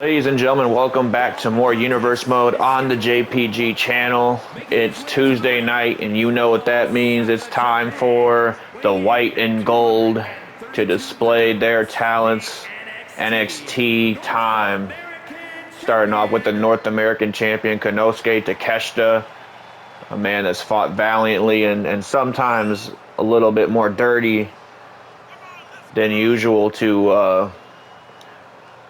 Ladies and gentlemen, welcome back to more Universe Mode on the JPG channel. It's Tuesday night, and you know what that means. It's time for the white and gold to display their talents. NXT time. Starting off with the North American champion, Konosuke Takeshita. A man that's fought valiantly and sometimes a little bit more dirty than usual to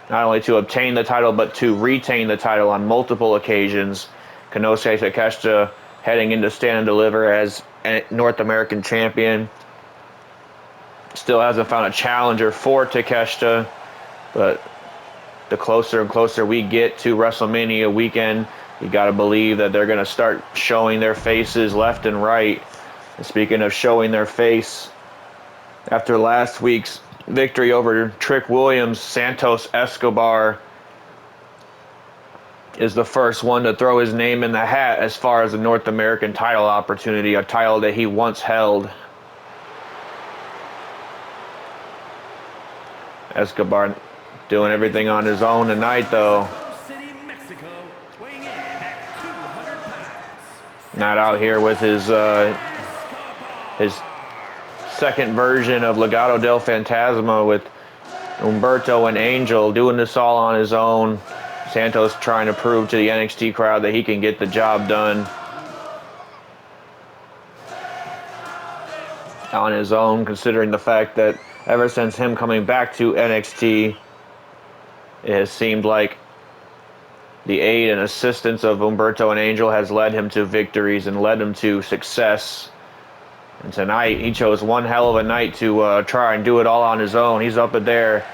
not only to obtain the title, but to retain the title on multiple occasions. Konosuke Takeshita heading into Stand and Deliver as North American champion. Still hasn't found a challenger for Takeshita, but the closer and closer we get to WrestleMania weekend, you got to believe that they're going to start showing their faces left and right. And speaking of showing their face, after last week's victory over Trick Williams, Santos Escobar is the first one to throw his name in the hat as far as the North American title opportunity, a title that he once held. Escobar doing everything on his own tonight, though. Not out here with his second version of Legado del Fantasma with Humberto and Angel, doing this all on his own. Santos trying to prove to the NXT crowd that he can get the job done on his own, considering the fact that ever since him coming back to NXT, it has seemed like the aid and assistance of Humberto and Angel has led him to victories and led him to success. And tonight, he chose one hell of a night to try and do it all on his own. He's up there.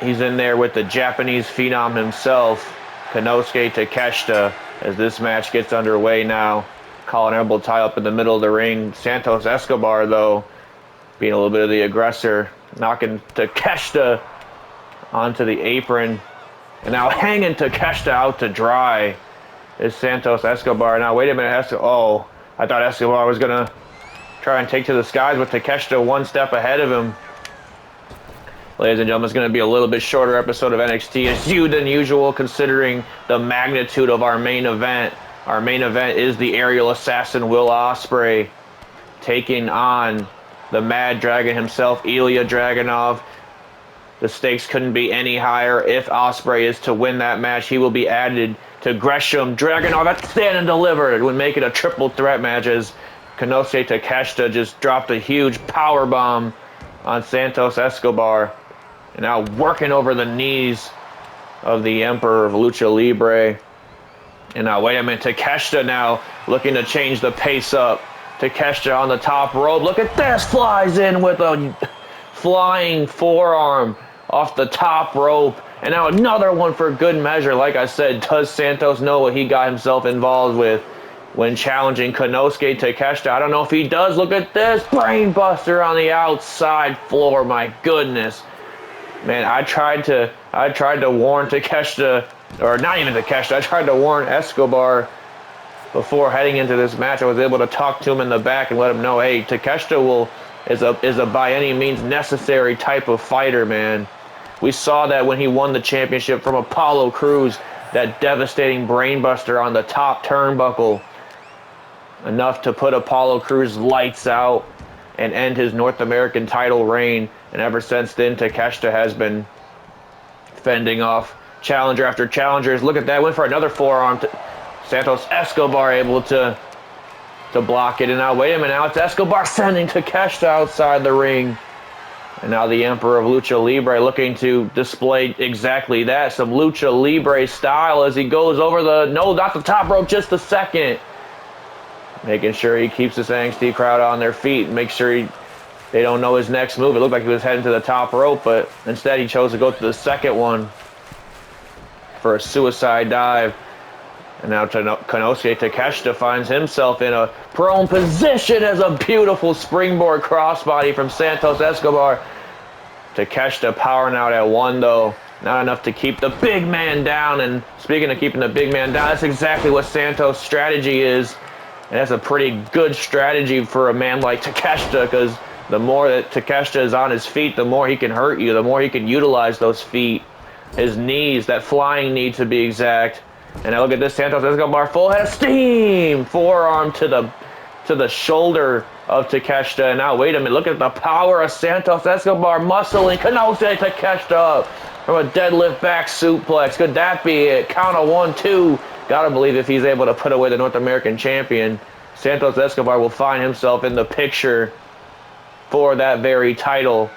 He's in there with the Japanese Phenom himself, Konosuke Takeshita, as this match gets underway now. Colin elbow tie up in the middle of the ring. Santos Escobar, though, being a little bit of the aggressor, knocking Takeshita onto the apron. And now hanging Takeshita out to dry is Santos Escobar. Now, wait a minute. I thought Escobar was going to try and take to the skies with Takeshita one step ahead of him. Ladies and gentlemen, it's going to be a little bit shorter episode of NXT than usual, considering the magnitude of our main event. Our main event is the aerial assassin Will Ospreay taking on the Mad Dragon himself, Ilja Dragunov. The stakes couldn't be any higher. If Ospreay is to win that match, he will be added to Gresham. Dragunov at Stand and Deliver. It would make it a triple threat match as Konosuke Takeshita just dropped a huge power bomb on Santos Escobar. And now working over the knees of the Emperor of Lucha Libre. And now, wait a minute, Takeshita now looking to change the pace up. Takeshita on the top rope. Look at this, flies in with a flying forearm off the top rope. And now another one for good measure. Like I said, does Santos know what he got himself involved with when challenging Konosuke Takeshita? I don't know if he does. Look at this, brain buster on the outside floor. My goodness. Man, I tried to warn Takeshita, or not even Takeshita, I tried to warn Escobar before heading into this match. I was able to talk to him in the back and let him know, hey, Takeshita is a by any means necessary type of fighter, man. We saw that when he won the championship from Apollo Crews, that devastating brainbuster on the top turnbuckle, enough to put Apollo Crews lights out and end his North American title reign. And ever since then, Takeshita has been fending off challenger after challenger. Look at that, went for another forearm. Santos Escobar able to block it. And now, wait a minute, now it's Escobar sending Takeshita outside the ring. And now the Emperor of Lucha Libre looking to display exactly that, some Lucha Libre style as he goes over no, not the top rope, just the second. Making sure he keeps this NXT crowd on their feet and make sure they don't know his next move. It looked like he was heading to the top rope, but instead he chose to go to the second one for a suicide dive. And now Konosuke Takeshita finds himself in a prone position as a beautiful springboard crossbody from Santos Escobar. Takeshita powering out at one, though. Not enough to keep the big man down. And speaking of keeping the big man down, that's exactly what Santos' strategy is. And that's a pretty good strategy for a man like Takeshita, because the more that Takeshita is on his feet, the more he can hurt you, the more he can utilize those feet. his knees, that flying knee to be exact. And now look at this, Santos Escobar, full head of steam, forearm to the shoulder of Takeshita. And now wait a minute, look at the power of Santos Escobar muscling Konosuke Takeshita up from a deadlift back suplex. Could that be it? Count of 1, 2. Gotta believe if he's able to put away the North American champion, Santos Escobar will find himself in the picture for that very title.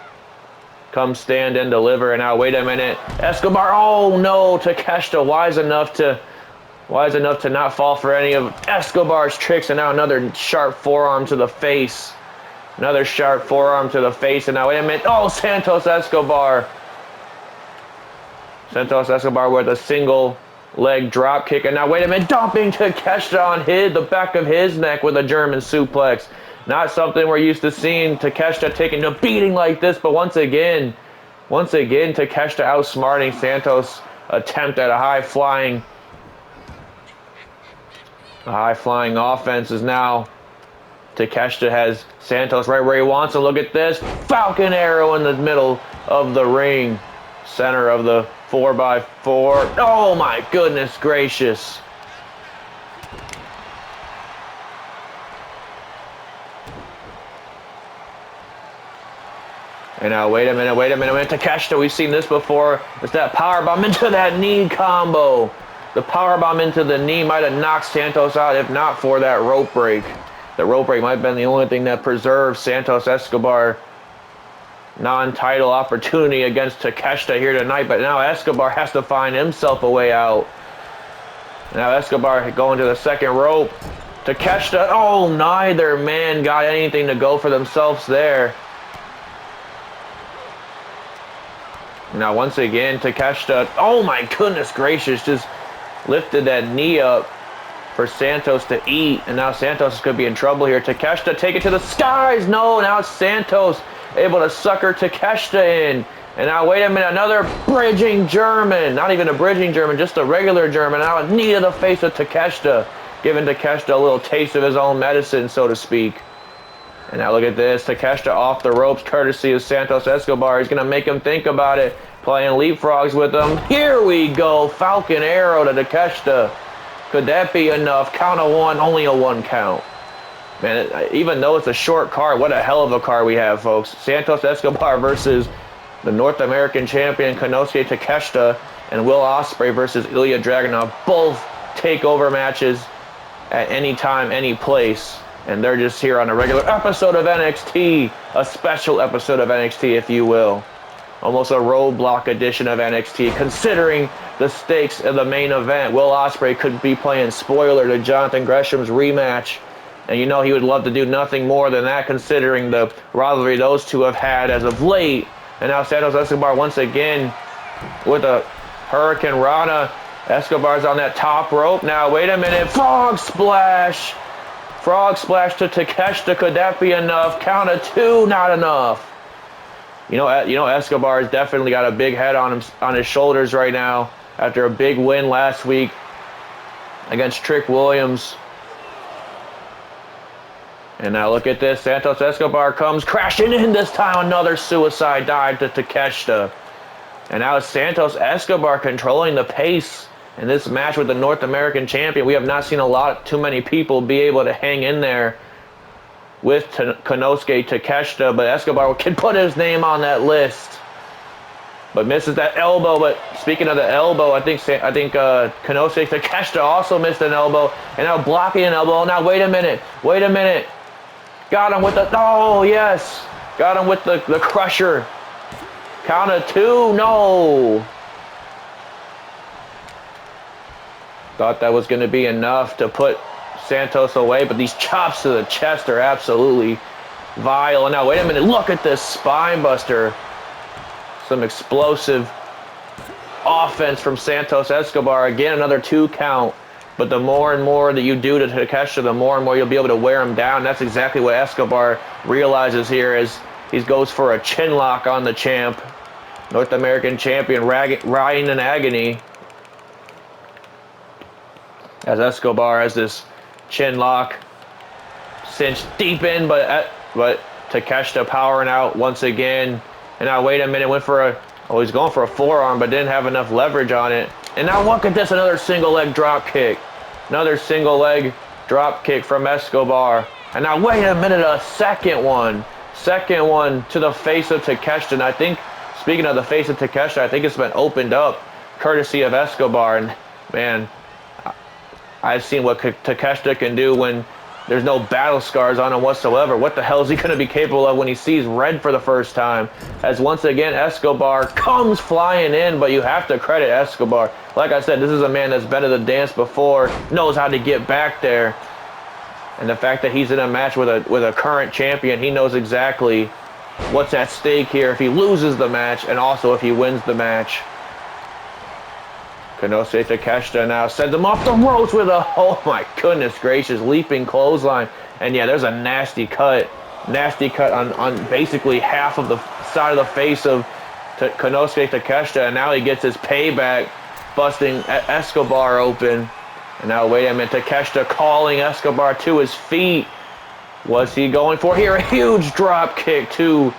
Come stand and deliver. And now wait a minute, Escobar, oh no, Takeshita wise enough to not fall for any of Escobar's tricks. And now another sharp forearm to the face. Another sharp forearm to the face. And now wait a minute, oh, Santos Escobar. Santos Escobar with a single leg drop kick. And now wait a minute, dumping Takeshita on the back of his neck with a German suplex. Not something we're used to seeing Takeshita taking a beating like this, but once again, Takeshita outsmarting Santos' attempt at a high-flying offense. Is now Takeshita has Santos right where he wants him. Look at this, Falcon Arrow in the middle of the ring, center of the 4x4. Oh my goodness gracious. And now, wait a minute, Takeshita, we've seen this before. It's that powerbomb into that knee combo. The powerbomb into the knee might have knocked Santos out if not for that rope break. The rope break might have been the only thing that preserved Santos Escobar non-title opportunity against Takeshita here tonight. But now Escobar has to find himself a way out. Now Escobar going to the second rope. Takeshita, oh, neither man got anything to go for themselves there. Now, once again, Takeshita, oh my goodness gracious, just lifted that knee up for Santos to eat. And now Santos could be in trouble here. Takeshita, take it to the skies. No, now it's Santos able to sucker Takeshita in. And now, wait a minute, another bridging German. Not even a bridging German, just a regular German. Now a knee to the face of Takeshita, giving Takeshita a little taste of his own medicine, so to speak. And now look at this, Takeshita off the ropes, courtesy of Santos Escobar. He's going to make him think about it, playing leapfrogs with him. Here we go, Falcon Arrow to Takeshita. Could that be enough? Count of 1, only a 1 count. Man, even though it's a short card, what a hell of a card we have, folks. Santos Escobar versus the North American champion Konosuke Takeshita, and Will Ospreay versus Ilja Dragunov. Both takeover matches at any time, any place. And they're just here on a regular episode of NXT, a special episode of NXT, if you will. Almost a roadblock edition of NXT, considering the stakes of the main event. Will Ospreay could be playing spoiler to Jonathan Gresham's rematch. And you know he would love to do nothing more than that, considering the rivalry those two have had as of late. And now Santos Escobar once again with a Hurricane Rana. Escobar's on that top rope. Now, wait a minute, frog splash. Frog splash to Takeshita. Could that be enough? Count of 2, not enough. You know, Escobar's definitely got a big head on his shoulders right now after a big win last week against Trick Williams. And now look at this. Santos Escobar comes crashing in this time. Another suicide dive to Takeshita. And now it's Santos Escobar controlling the pace in this match with the North American champion. We have not seen too many people be able to hang in there with Konosuke Takeshita, but Escobar can put his name on that list. But misses that elbow. But speaking of the elbow, I think Konosuke Takeshita also missed an elbow, and now blocking an elbow. Now wait a minute. Got him with the, oh yes, got him with the crusher. Count of 2, no. Thought that was going to be enough to put Santos away, but these chops to the chest are absolutely vile. And now, wait a minute, look at this spine buster. Some explosive offense from Santos Escobar. Again, another 2 count. But the more and more that you do to Takeshita, the more and more you'll be able to wear him down. That's exactly what Escobar realizes here as he goes for a chin lock on the champ. North American champion, riding in agony. As Escobar has this chin lock cinched deep in, but Takeshita powering out once again. And now wait a minute, went for a Oh, he's going for a forearm, but didn't have enough leverage on it. And now look at this, another single leg drop kick. Another single leg drop kick from Escobar. And now wait a minute, a second one. Second one to the face of Takeshita. And I think, speaking of the face of Takeshita, I think it's been opened up courtesy of Escobar. And man, I've seen what Takeshita can do when there's no battle scars on him whatsoever. What the hell is he going to be capable of when he sees red for the first time? As once again, Escobar comes flying in, but you have to credit Escobar. Like I said, this is a man that's been to the dance before, knows how to get back there. And the fact that he's in a match with a current champion, he knows exactly what's at stake here if he loses the match and also if he wins the match. Konosuke Takeshita now sends him off the ropes with a, oh my goodness gracious, leaping clothesline. And yeah, there's a nasty cut on basically half of the side of the face of Konosuke Takeshita. And now he gets his payback, busting Escobar open. And now wait a minute, Takeshita calling Escobar to his feet. What's he going for here? A huge drop kick to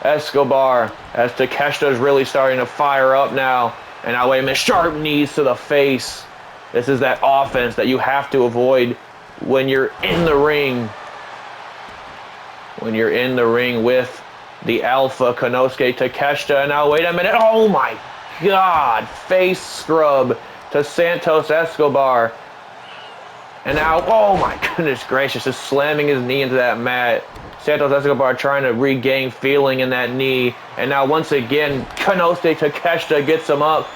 Escobar as Takeshita is really starting to fire up now. And now wait a minute, sharp knees to the face. This is that offense that you have to avoid when you're in the ring. When you're in the ring with the alpha Konosuke Takeshita. And now wait a minute, oh my God, face scrub to Santos Escobar. And now, oh my goodness gracious, just slamming his knee into that mat. Santos Escobar trying to regain feeling in that knee. And now once again, Konosuke Takeshita gets him up.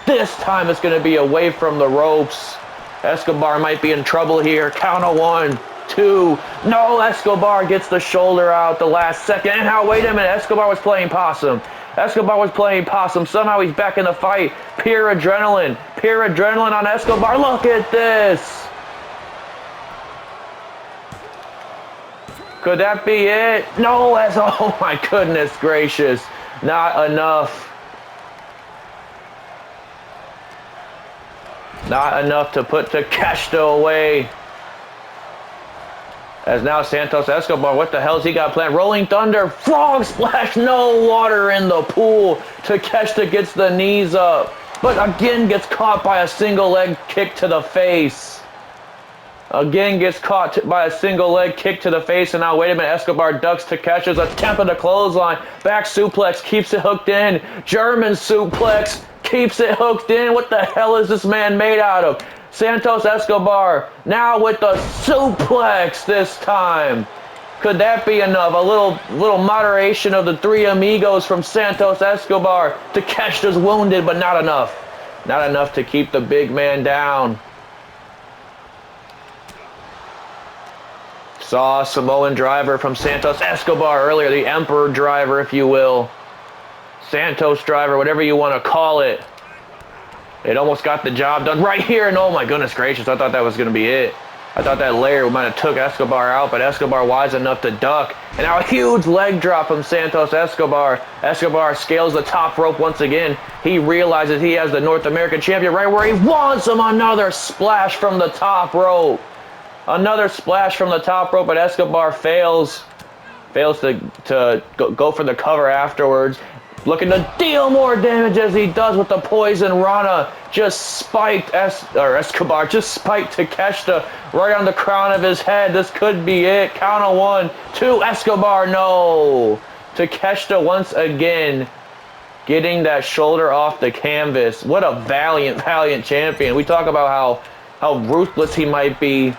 This time it's going to be away from the ropes. Escobar might be in trouble here. Count of 1, 2. No, Escobar gets the shoulder out the last second. And now, wait a minute, Escobar was playing possum. Escobar was playing possum. Somehow he's back in the fight. Pure adrenaline. Pure adrenaline on Escobar. Look at this. Could that be it? No, that's, oh my goodness gracious. Not enough. Not enough to put Takeshita away. As now Santos Escobar, what the hell's he got planned? Rolling Thunder, frog splash, no water in the pool. Takeshita gets the knees up, but again gets caught by a single leg kick to the face. Again gets caught by a single leg kick to the face, and now wait a minute, Escobar ducks Takeshita's attempt at a clothesline. Back suplex, keeps it hooked in. German suplex, keeps it hooked in. What the hell is this man made out of? Santos Escobar now with the suplex this time. Could that be enough? A little moderation of the three amigos from Santos Escobar. Takeshita's wounded, but not enough. Not enough to keep the big man down. Saw Samoan driver from Santos Escobar earlier, the Emperor driver, if you will. Santos driver, whatever you want to call it. It almost got the job done right here, and oh my goodness gracious, I thought that was going to be it. I thought that layer might have took Escobar out, but Escobar wise enough to duck. And now a huge leg drop from Santos Escobar. Escobar scales the top rope once again. He realizes he has the North American champion right where he wants him. Another splash from the top rope. Another splash from the top rope, but Escobar fails to go for the cover afterwards. Looking to deal more damage as he does with the poison Rana. Just spiked Escobar, just spiked Takeshita right on the crown of his head. This could be it. Count of 1, 2, Escobar, no. Takeshita once again getting that shoulder off the canvas. What a valiant champion. We talk about how ruthless he might be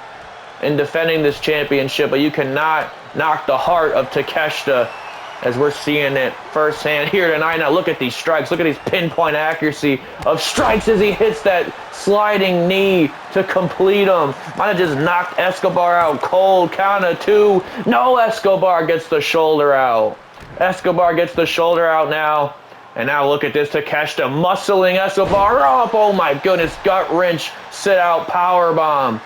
in defending this championship, but you cannot knock the heart of Takeshita as we're seeing it firsthand here tonight. Now look at these strikes. Look at his pinpoint accuracy of strikes as he hits that sliding knee to complete them. Might have just knocked Escobar out cold. Count of 2. No, Escobar gets the shoulder out. Escobar gets the shoulder out now. And now look at this, Takeshita muscling Escobar up. Oh my goodness, gut wrench, sit out power bomb.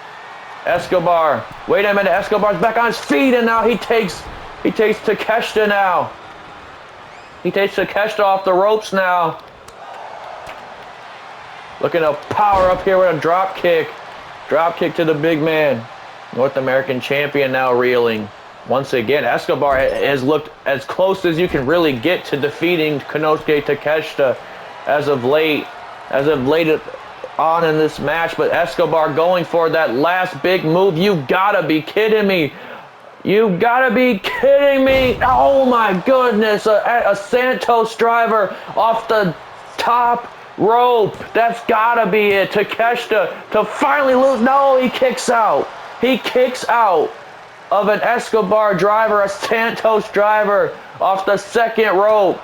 Escobar, wait a minute, Escobar's back on his feet, and now he takes Takeshita now. He takes Takeshita off the ropes now. Looking to power up here with a drop kick. Drop kick to the big man. North American champion now reeling. Once again, Escobar has looked as close as you can really get to defeating Konosuke Takeshita as of late on in this match. But Escobar going for that last big move. You gotta be kidding me. You gotta be kidding me. Oh my goodness. A Santos driver off the top rope. That's gotta be it. Takeshita to finally lose. No, he kicks out. He kicks out of an Escobar driver, a Santos driver off the second rope.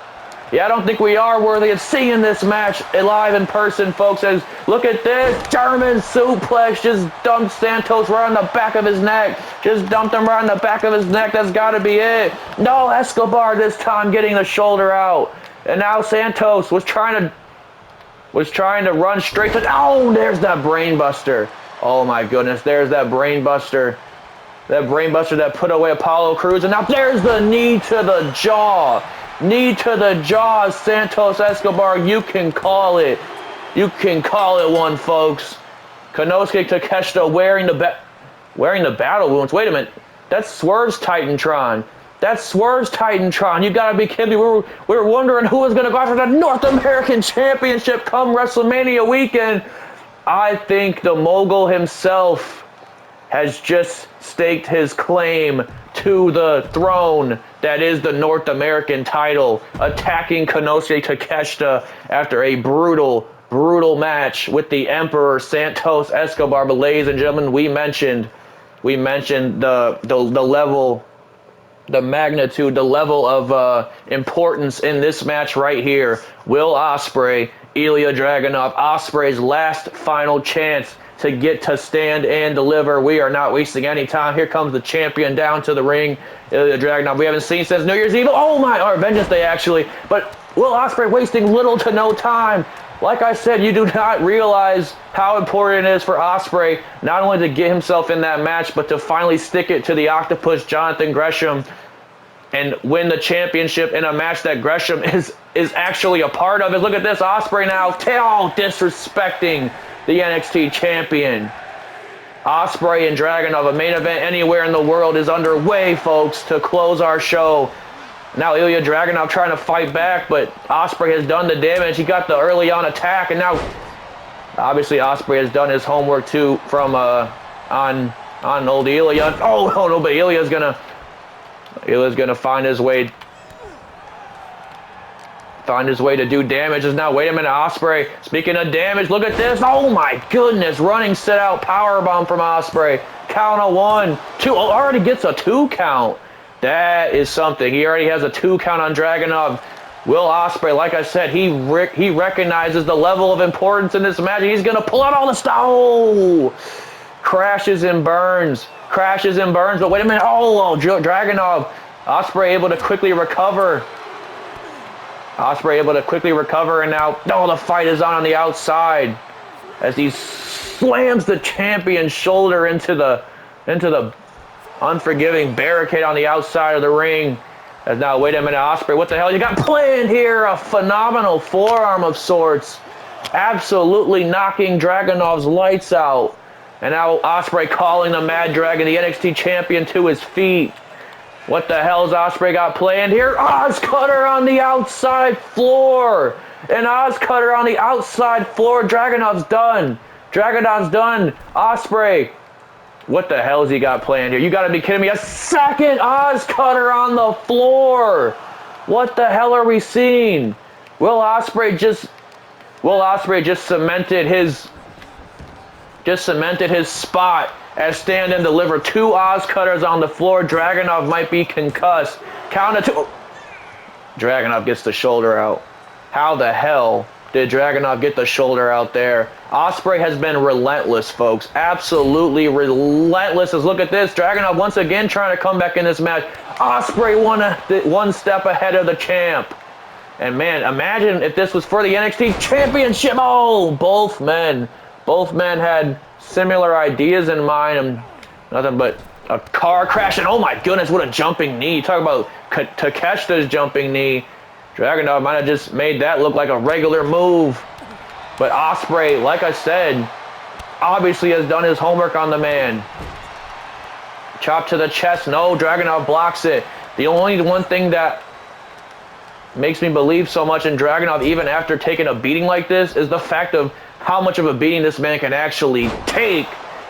Yeah, I don't think we are worthy of seeing this match live in person, folks. As look at this German suplex, just dumped Santos right on the back of his neck. Just dumped him right on the back of his neck. That's got to be it. No, Escobar this time getting the shoulder out, and now Santos was trying to run straight to. Oh, there's that brain buster. Oh my goodness, there's that brain buster. That brain buster that put away Apollo Crews, and now there's the knee to the jaw. Knee to the jaw, Santos Escobar. You can call it. You can call it one, folks. Konosuke Takeshita wearing the battle wounds. Wait a minute. That's Swerve's Titantron. That's Swerve's Titantron. You gotta be kidding me. We were wondering who was gonna go after the North American Championship come WrestleMania weekend. I think the mogul himself has just staked his claim to the throne that is the North American title, attacking Konosuke Takeshita after a brutal match with the Emperor Santos Escobar. But ladies and gentlemen, we mentioned the level, the magnitude, the level of importance in this match right here. Will Ospreay, Ilja Dragunov, Ospreay's last final chance to get to stand and deliver. We are not wasting any time. Here comes the champion down to the ring, Ilja Dragunov. We haven't seen since New Year's Eve. Oh my, or Vengeance Day actually. But Will Ospreay wasting little to no time. Like I said, you do not realize how important it is for Ospreay not only to get himself in that match, but to finally stick it to the Octopus, Jonathan Gresham, and win the championship in a match that Gresham is actually a part of. Look at this, Ospreay now, disrespecting the NXT Champion. Ospreay and Dragunov, a main event anywhere in the world, is underway, folks, to close our show. Now Ilja Dragunov trying to fight back, but Ospreay has done the damage. He got the early on attack, and now obviously Ospreay has done his homework too from on old Ilja. Oh no, but Ilja's gonna find his way to do damage. Is now, wait a minute, Ospreay, speaking of damage, look at this. Oh my goodness, running sit out powerbomb from Ospreay. Count of 1, 2, already gets a 2 count. That is something. He already has a 2 count on Dragunov. Will Ospreay, like I said, he recognizes the level of importance in this match. He's gonna pull out all the stuff. Oh, crashes and burns, but wait a minute. Oh, Dragunov, Ospreay able to quickly recover. And now, the fight is on the outside as he slams the champion's shoulder into the unforgiving barricade on the outside of the ring. As now, wait a minute, Ospreay, what the hell you got planned here? A phenomenal forearm of sorts, absolutely knocking Dragunov's lights out. And now Ospreay calling the Mad Dragon, the NXT champion, to his feet. What the hell's Ospreay got planned here? Oz Cutter on the outside floor. And Oz Cutter on the outside floor. Dragunov's done. Ospreay, what the hell's he got planned here? You gotta be kidding me. A second Oz Cutter on the floor. What the hell are we seeing? Will Ospreay just cemented his spot as stand and deliver. 2 Oz Cutters on the floor. Dragunov might be concussed. Count of 2. Dragunov gets the shoulder out. How the hell did Dragunov get the shoulder out there? Ospreay has been relentless, folks. Absolutely relentless. Look at this. Dragunov once again trying to come back in this match. Ospreay one step ahead of the champ. And man, imagine if this was for the NXT Championship. Oh, both men had similar ideas in mind, and nothing but a car crash, and oh my goodness, what a jumping knee. Talk about Takeshita's jumping knee. Dragunov might have just made that look like a regular move. But Ospreay, like I said, obviously has done his homework on the man. Chop to the chest. No, Dragunov blocks it. The only one thing that makes me believe so much in Dragunov, even after taking a beating like this, is the fact of how much of a beating this man can actually take.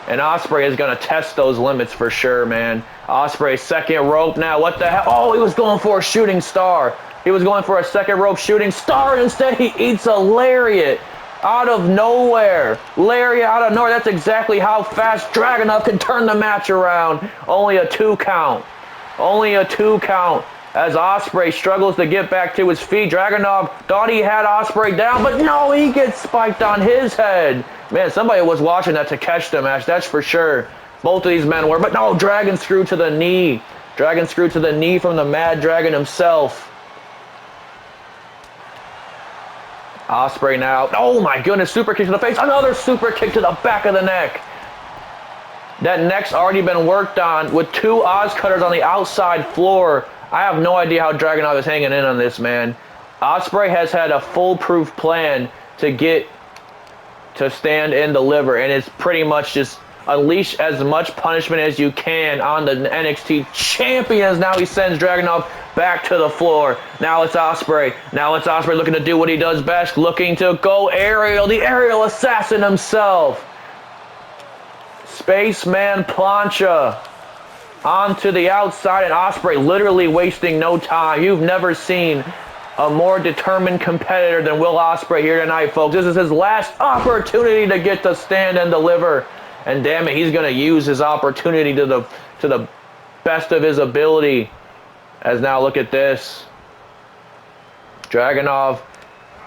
And Ospreay is going to test those limits for sure, man. Ospreay, second rope now. What the hell? Oh, he was going for a shooting star. He was going for a second rope shooting star, and instead he eats a lariat out of nowhere. Lariat out of nowhere. That's exactly how fast Dragunov can turn the match around. Only a 2 count. Only a 2 count. As Ospreay struggles to get back to his feet. Dragunov thought he had Ospreay down, but no, he gets spiked on his head. Man, somebody was watching that Takeshita match, that's for sure. Both of these men were, but no, Dragon screw to the knee. Dragon screw to the knee from the Mad Dragon himself. Ospreay now. Oh my goodness, super kick to the face. Another super kick to the back of the neck. That neck's already been worked on with 2 Oz cutters on the outside floor. I have no idea how Dragunov is hanging in on this, man. Ospreay has had a foolproof plan to get to stand and deliver, and it's pretty much just unleash as much punishment as you can on the NXT Champions. Now he sends Dragunov back to the floor. Now it's Ospreay. Now it's Ospreay looking to do what he does best, looking to go aerial, the aerial assassin himself. Spaceman Plancha onto the outside, and Ospreay literally wasting no time. You've never seen a more determined competitor than Will Ospreay here tonight, folks. This is his last opportunity to get to stand and deliver. And damn it, he's going to use his opportunity to the best of his ability. As now, look at this. Dragunov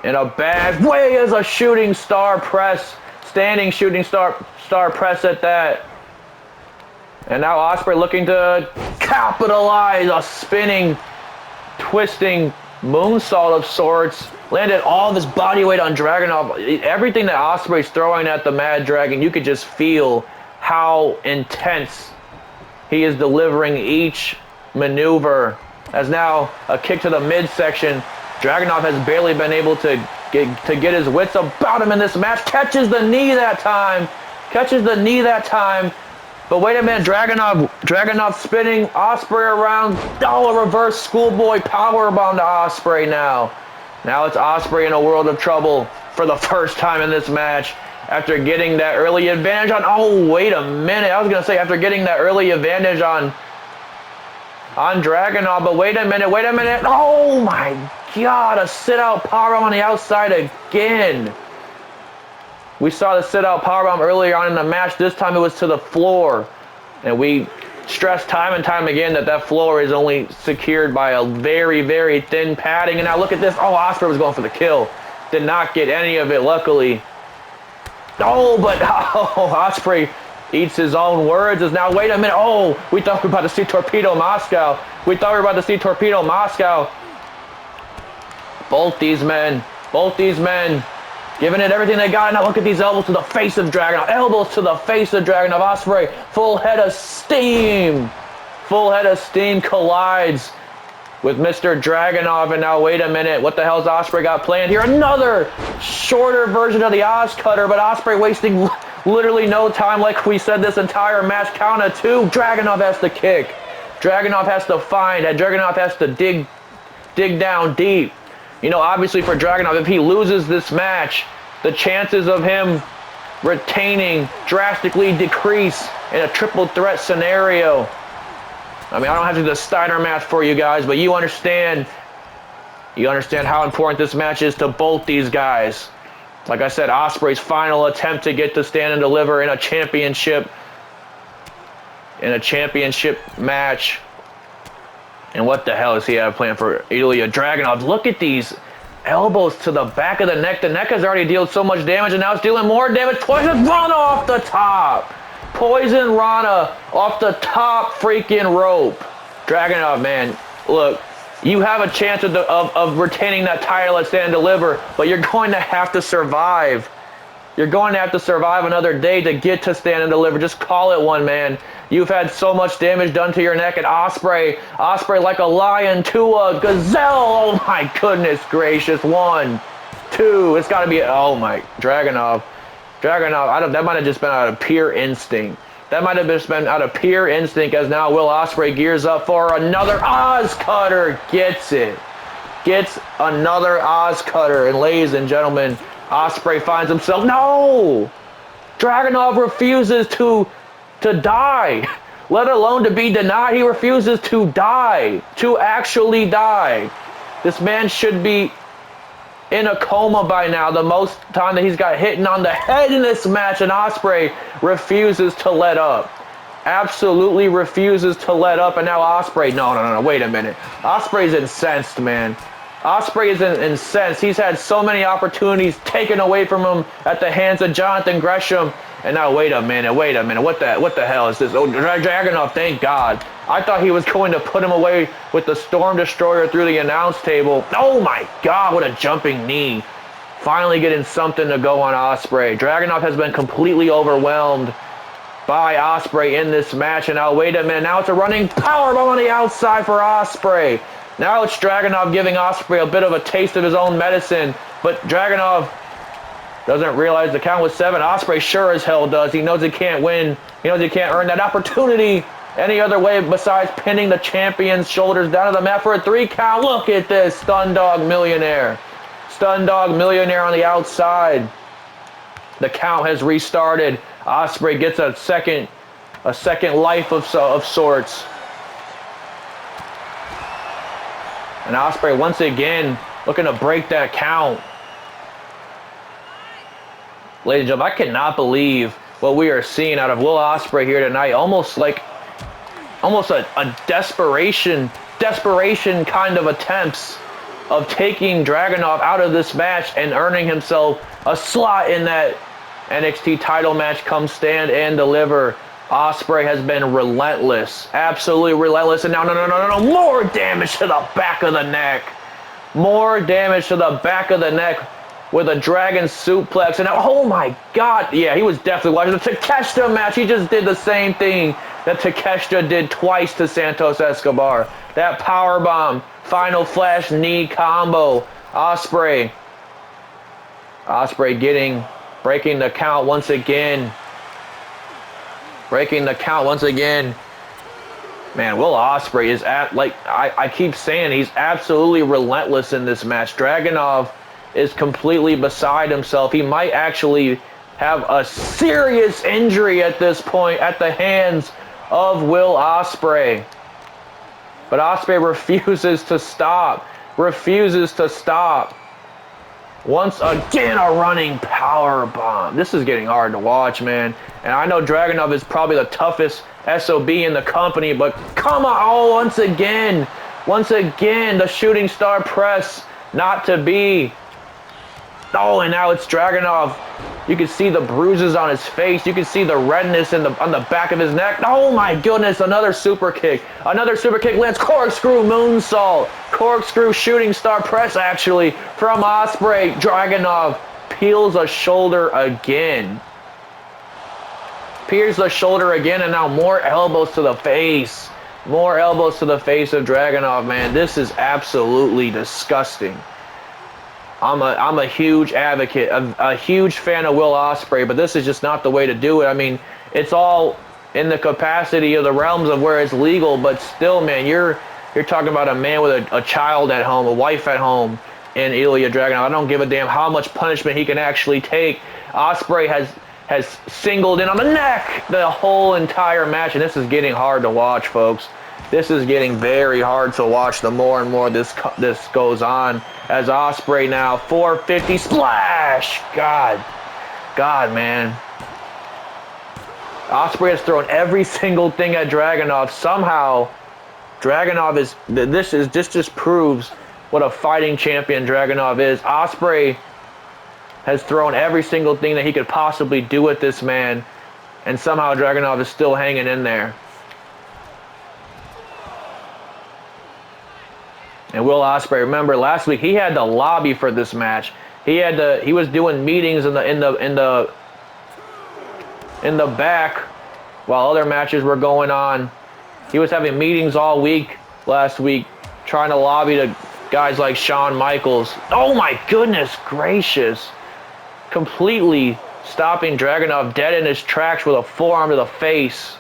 in a bad way as a shooting star press. Standing shooting star press at that. And now Ospreay looking to capitalize a spinning, twisting moonsault of sorts. Landed all of his body weight on Dragunov. Everything that Ospreay's throwing at the Mad Dragon, you could just feel how intense he is delivering each maneuver. As now a kick to the midsection. Dragunov has barely been able to get his wits about him in this match. Catches the knee that time. Catches the knee that time. But wait a minute, Dragunov spinning Ospreay around. Oh, a reverse schoolboy powerbomb to Ospreay now. Now it's Ospreay in a world of trouble for the first time in this match. After getting that early advantage on, oh, wait a minute. I was going to say after getting that early advantage on Dragunov, but wait a minute. Oh my God, a sit-out powerbomb on the outside again. We saw the sit-out powerbomb earlier on in the match. This time it was to the floor. And we stressed time and time again that floor is only secured by a very, very thin padding. And now look at this. Oh, Ospreay was going for the kill. Did not get any of it, luckily. Oh, but Ospreay eats his own words. Is now, wait a minute. Oh, we thought we were about to see Torpedo Moscow. Both these men. Giving it everything they got. Now look at these elbows to the face of Dragunov. Ospreay, full head of steam. Collides with Mr. Dragunov. And now wait a minute. What the hell's Ospreay got planned here? Another shorter version of the Oz Cutter. But Ospreay wasting literally no time like we said this entire match. Count of 2. Dragunov has to kick. Dragunov has to find. Dragunov has to dig down deep. You know, obviously for Dragunov, if he loses this match, the chances of him retaining drastically decrease in a triple threat scenario. I mean, I don't have to do the Steiner match for you guys, but you understand how important this match is to both these guys. Like I said, Ospreay's final attempt to get to stand and deliver in a championship match. And what the hell does he have planned for Ilja Dragunov? Look at these elbows to the back of the neck. The neck has already dealt so much damage, and now it's dealing more damage. Poison Rana off the top. Freaking rope. Dragunov, man, look, you have a chance of retaining that title at Stand and Deliver, but you're going to have to survive. You're going to have to survive another day to get to Stand and Deliver. Just call it one, man. You've had so much damage done to your neck, and Ospreay like a lion to a gazelle. Oh my goodness gracious. 1, 2. It's got to be. Oh my, Dragunov. That might have just been out of pure instinct. That might have just been out of pure instinct, as now Will Ospreay gears up for another Oz Cutter. Gets it. Gets another Oz Cutter. And ladies and gentlemen, Ospreay finds himself... No! Dragunov refuses to die. Let alone to be denied. He refuses to die. To actually die. This man should be in a coma by now. The most time that he's got hit on the head in this match, and Ospreay refuses to let up. Absolutely refuses to let up, and now Ospreay... No, wait a minute. Ospreay's incensed, man. Ospreay is incensed. He's had so many opportunities taken away from him at the hands of Jonathan Gresham. And now, wait a minute. What the hell is this? Oh, Dragunov, thank God. I thought he was going to put him away with the Storm Destroyer through the announce table. Oh my God, what a jumping knee. Finally getting something to go on Ospreay. Dragunov has been completely overwhelmed by Ospreay in this match. And now, wait a minute. Now it's a running powerbomb on the outside for Ospreay. Now it's Dragunov giving Ospreay a bit of a taste of his own medicine. But Dragunov doesn't realize the count was 7. Ospreay sure as hell does. He knows he can't win. He knows he can't earn that opportunity any other way besides pinning the champion's shoulders down to the mat for a 3 count. Look at this. Stun Dog Millionaire. Stun Dog Millionaire on the outside. The count has restarted. Ospreay gets a second life of sorts. And Ospreay once again looking to break that count. Ladies and gentlemen, I cannot believe what we are seeing out of Will Ospreay here tonight. Almost a desperation kind of attempts of taking Dragunov out of this match and earning himself a slot in that NXT title match come Stand and Deliver. Ospreay has been relentless, absolutely relentless, and now no, more damage to the back of the neck. More damage to the back of the neck with a dragon suplex, and now, oh my God, yeah, he was definitely watching the Takeshita match. He just did the same thing that Takeshita did twice to Santos Escobar. That powerbomb, final flash knee combo. Ospreay breaking the count once again. Breaking the count once again. Man, Will Ospreay is I keep saying, he's absolutely relentless in this match. Dragunov is completely beside himself. He might actually have a serious injury at this point at the hands of Will Ospreay. But Ospreay refuses to stop. Once again, a running power bomb. This is getting hard to watch, man. And I know Dragunov is probably the toughest SOB in the company, but come on. Oh, once again, the shooting star press, not to be. Oh, and now it's Dragunov. You can see the bruises on his face. You can see the redness on the back of his neck. Oh my goodness, another super kick. Another super kick lands. Corkscrew moonsault. Corkscrew shooting star press, actually, from Ospreay. Dragunov peels a shoulder again. Pierces the shoulder again, and now more elbows to the face. More elbows to the face of Dragunov, man. This is absolutely disgusting. I'm a huge advocate, a huge fan of Will Ospreay, but this is just not the way to do it. I mean, it's all in the capacity of the realms of where it's legal, but still, man, you're talking about a man with a child at home, a wife at home, in Ilja Dragunov. I don't give a damn how much punishment he can actually take. Ospreay has singled in on the neck the whole entire match, and this is getting hard to watch, folks. This is getting very hard to watch the more and more this goes on. As Ospreay now, 450 splash! God, man. Ospreay has thrown every single thing at Dragunov. Somehow, Dragunov this just proves what a fighting champion Dragunov is. Ospreay has thrown every single thing that he could possibly do with this man, and somehow Dragunov is still hanging in there. And Will Ospreay, remember last week he had to lobby for this match. He was doing meetings in the back while other matches were going on. He was having meetings all week last week, trying to lobby to guys like Shawn Michaels. Oh my goodness gracious! Completely stopping Dragunov dead in his tracks with a forearm to the face.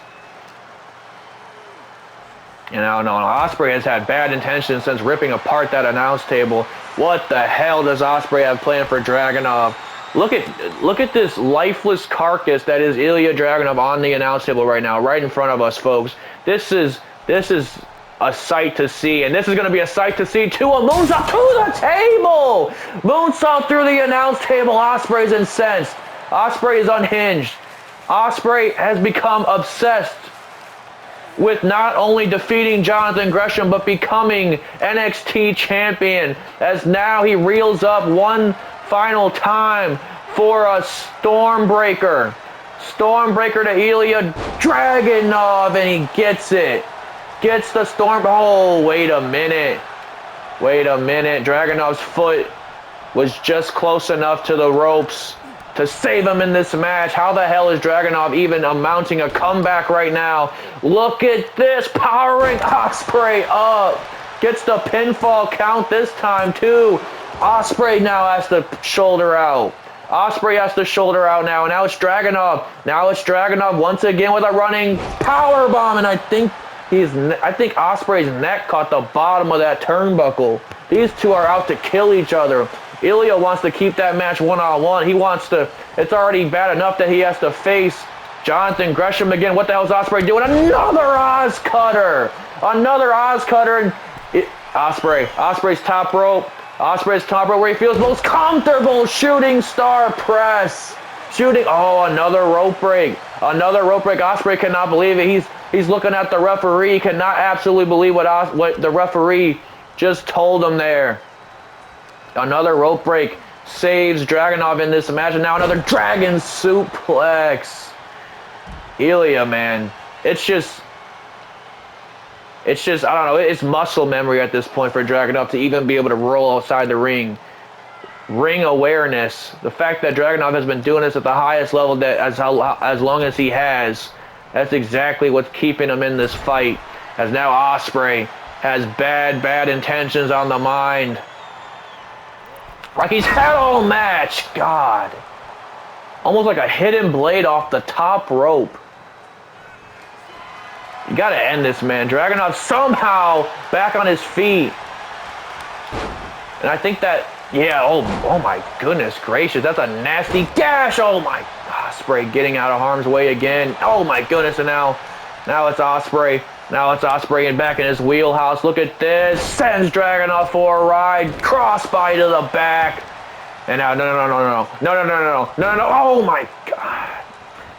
You know, Ospreay has had bad intentions since ripping apart that announce table. What the hell does Ospreay have planned for Dragunov? Look at this lifeless carcass that is Ilja Dragunov on the announce table right now, right in front of us, folks. This is a sight to see, and this is going to be a sight to see too. A moonsault to the table! Moonsault through the announce table. Ospreay's incensed. Ospreay is unhinged. Ospreay has become obsessed with not only defeating Jonathan Gresham, but becoming NXT Champion, as now he reels up one final time for a Stormbreaker. Stormbreaker to Ilja Dragunov, and he gets it. Gets the Storm... Oh, wait a minute. Wait a minute. Dragunov's foot was just close enough to the ropes to save him in this match. How the hell is Dragunov even mounting a comeback right now? Look at this, powering Ospreay up. Gets the pinfall count this time too. Ospreay now has to shoulder out. Ospreay has to shoulder out now. Now it's Dragunov. Now it's Dragunov once again with a running power bomb, and I think Ospreay's neck caught the bottom of that turnbuckle. These two are out to kill each other. Ilja wants to keep that match one-on-one. He wants to... It's already bad enough that he has to face Jonathan Gresham again. What the hell is Ospreay doing? Another Oz Cutter! Another Oz Cutter. And Ospreay's top rope. Ospreay's top rope where he feels most comfortable. Shooting star press. Oh, another rope break. Another rope break. Ospreay cannot believe it. He's looking at the referee. He cannot absolutely believe what the referee just told him there. Another rope break saves Dragunov in this match, and now another dragon suplex. Ilja, man, it's just, I don't know, it's muscle memory at this point for Dragunov to even be able to roll outside the ring. Ring awareness, the fact that Dragunov has been doing this at the highest level that as long as he has, that's exactly what's keeping him in this fight. As now Ospreay has bad intentions on the mind. Like he's had all match. God. Almost like a hidden blade off the top rope. You gotta end this, man. Dragunov somehow back on his feet. And I think that, yeah, oh my goodness gracious. That's a nasty dash. Oh my. Ospreay getting out of harm's way again. Oh my goodness. And now it's Ospreay. Now it's Ospreay and back in his wheelhouse. Look at this. Sends Dragunov for a ride. Crossbody to the back. And now, no. Oh my God.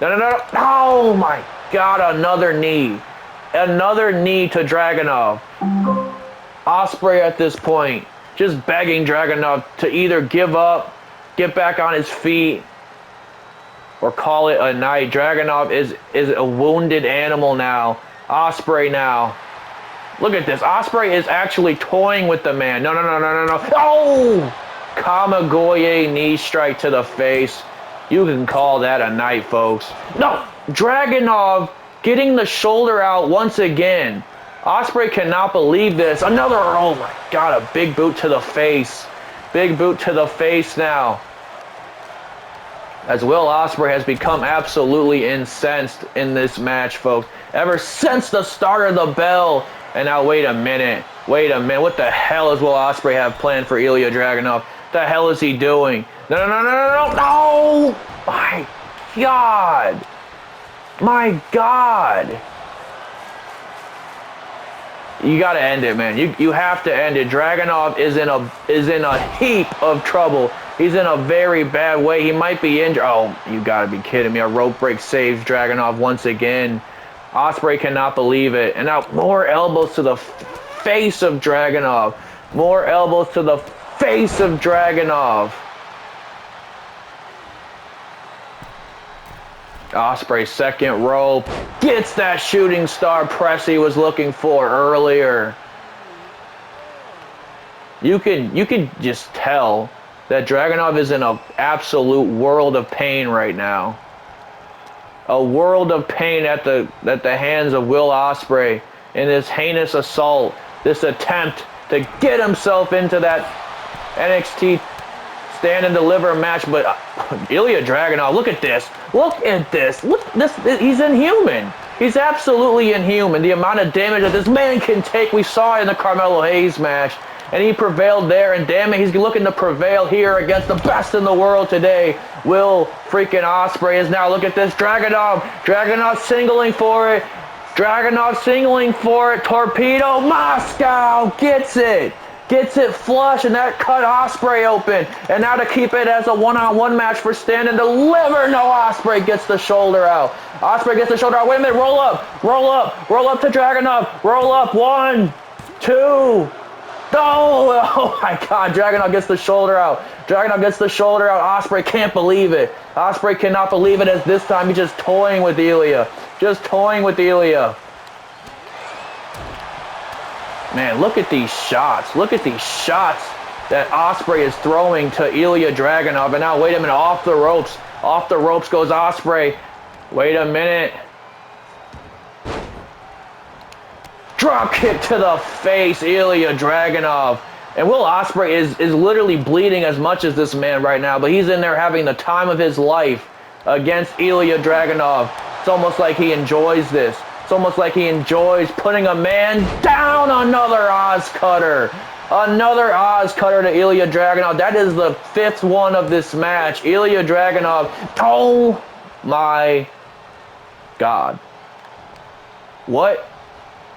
No. Oh my God. Another knee. Another knee to Dragunov. Ospreay at this point just begging Dragunov to either give up, get back on his feet, or call it a night. Dragunov is a wounded animal now. Ospreay now. Look at this. Ospreay is actually toying with the man. No. Oh! Kamigoye knee strike to the face. You can call that a night, folks. No! Dragunov getting the shoulder out once again. Ospreay cannot believe this. Another, oh my God, a big boot to the face. Big boot to the face now. As Will Ospreay has become absolutely incensed in this match, folks. Ever since the start of the bell. And now, wait a minute. What the hell does Will Ospreay have planned for Ilja Dragunov? What the hell is he doing? No! My God. My God. You gotta end it, man. You have to end it. Dragunov is in a heap of trouble. He's in a very bad way. He might be injured. Oh, you gotta be kidding me. A rope break saves Dragunov once again. Ospreay cannot believe it. And now more elbows to the face of Dragunov. More elbows to the face of Dragunov. Ospreay second rope. Gets that shooting star press he was looking for earlier. You can just tell that Dragunov is in an absolute world of pain right now. A world of pain at the hands of Will Ospreay in this heinous assault, this attempt to get himself into that NXT stand and deliver match, but Ilja Dragunov, look at this. Look at this. Look, he's inhuman. He's absolutely inhuman. The amount of damage that this man can take, we saw in the Carmelo Hayes match, and he prevailed there, and damn it, he's looking to prevail here against the best in the world today. Will freaking Ospreay is now, look at this, Dragunov singling for it. Dragunov singling for it. Torpedo Moscow gets it. Gets it flush, and that cut Ospreay open. And now to keep it as a one-on-one match for stand and deliver. No, Ospreay gets the shoulder out. Ospreay gets the shoulder out. Wait a minute. Roll up. Roll up. Roll up to Dragunov. Roll up. 1, 2. Oh my God. Dragunov gets the shoulder out. Dragunov gets the shoulder out. Ospreay can't believe it. Ospreay cannot believe it, as this time he's just toying with Ilja. Just toying with Ilja. Man, look at these shots. Look at these shots that Ospreay is throwing to Ilja Dragunov. And now, wait a minute, off the ropes. Off the ropes goes Ospreay. Wait a minute. Drop kick to the face, Ilja Dragunov. And Will Ospreay is literally bleeding as much as this man right now, but he's in there having the time of his life against Ilja Dragunov. It's almost like he enjoys this. It's almost like he enjoys putting a man down. Another Oz Cutter. Another Oz Cutter to Ilja Dragunov. That is the 5th one of this match. Ilja Dragunov. Oh my God. What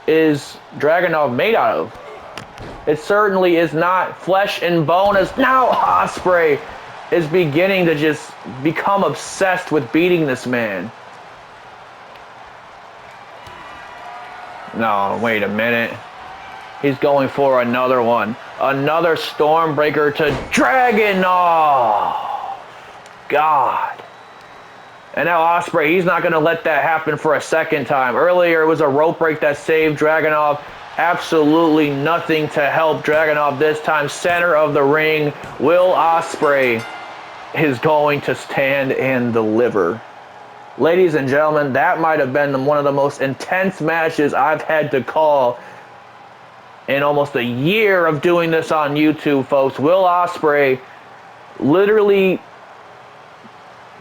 is Dragunov made out of? It certainly is not flesh and bone, as now Ospreay is beginning to just become obsessed with beating this man. No, wait a minute. He's going for another one. Another Stormbreaker to Dragunov. God. And now Ospreay, he's not going to let that happen for a second time. Earlier, it was a rope break that saved Dragunov. Absolutely nothing to help Dragunov this time. Center of the ring, Will Ospreay is going to stand and deliver. Ladies and gentlemen, that might have been one of the most intense matches I've had to call in almost a year of doing this on YouTube, folks. Will Ospreay literally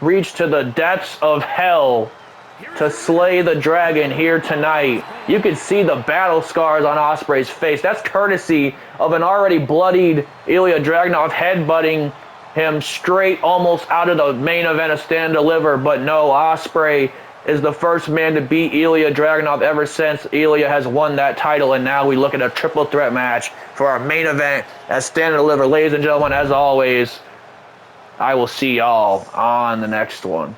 reached to the depths of hell to slay the dragon here tonight. You can see the battle scars on Ospreay's face. That's courtesy of an already bloodied Ilja Dragunov headbutting him straight almost out of the main event of Stand and Deliver. But no, Ospreay is the first man to beat Ilja Dragunov ever since Ilja has won that title. And now we look at a triple threat match for our main event at Stand and Deliver. Ladies and gentlemen, as always, I will see y'all on the next one.